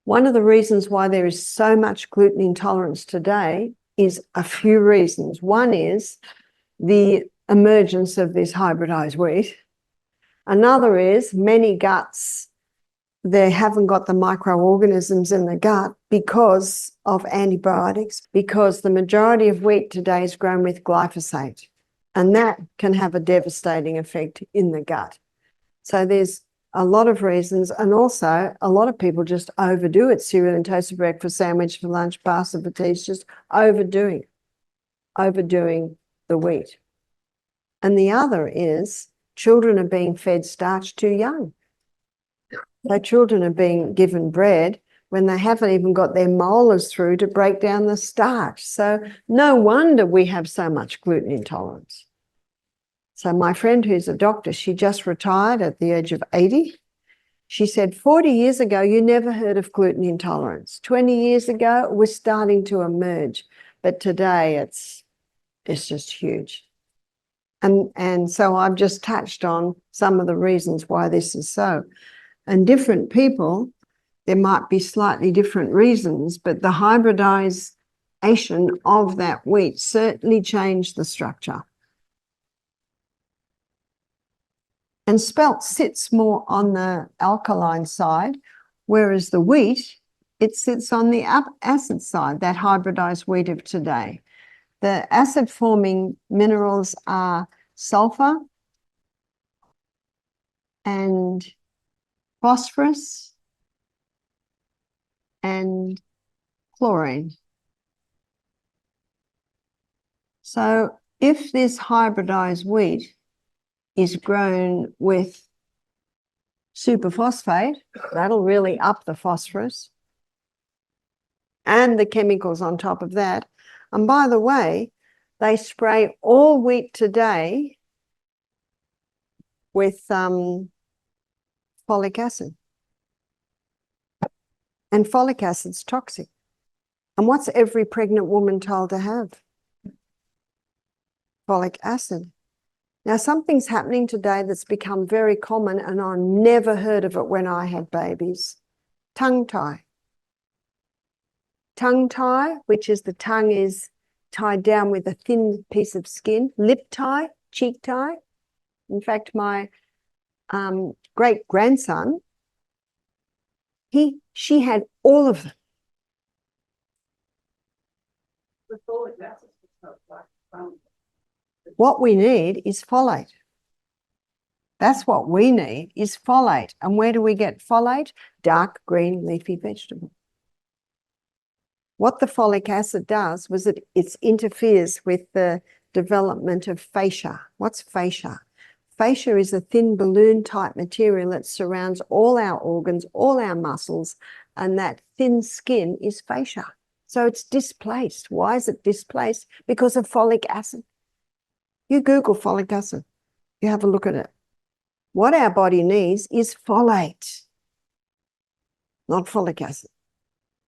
One of the reasons why there is so much gluten intolerance today is a few reasons. One is the emergence of this hybridized wheat. Another is many guts, they haven't got the microorganisms in the gut because of antibiotics, because the majority of wheat today is grown with glyphosate, and that can have a devastating effect in the gut. So there's a lot of reasons, and also a lot of people just overdo it. Cereal and toasted breakfast, sandwich for lunch, pasta for tea, it's just overdoing the wheat. And the other is children are being fed starch too young. So children are being given bread when they haven't even got their molars through to break down the starch. So no wonder we have so much gluten intolerance. So my friend who's a doctor, she just retired at the age of 80. She said 40 years ago, you never heard of gluten intolerance. 20 years ago, it was starting to emerge. But today it's just huge. And so I've just touched on some of the reasons why this is so. And different people, there might be slightly different reasons, but the hybridization of that wheat certainly changed the structure. And spelt sits more on the alkaline side, whereas the wheat, it sits on the acid side, that hybridized wheat of today. The acid-forming minerals are sulfur and phosphorus and chlorine. So if this hybridized wheat is grown with superphosphate, that'll really up the phosphorus and the chemicals on top of that. And by the way, they spray all wheat today with folic acid. And folic acid's toxic. And what's every pregnant woman told to have? Folic acid. Now, something's happening today that's become very common, and I never heard of it when I had babies. Tongue tie. Tongue tie, which is the tongue is tied down with a thin piece of skin. Lip tie, cheek tie. In fact, my great-grandson, she had all of them. What we need is folate. That's what we need is folate. And where do we get folate? Dark green leafy vegetable. What the folic acid does was it interferes with the development of fascia. What's fascia? Fascia is a thin balloon type material that surrounds all our organs, all our muscles, and that thin skin is fascia. So it's displaced. Why is it displaced? Because of folic acid. You Google folic acid, you have a look at it. What our body needs is folate, not folic acid.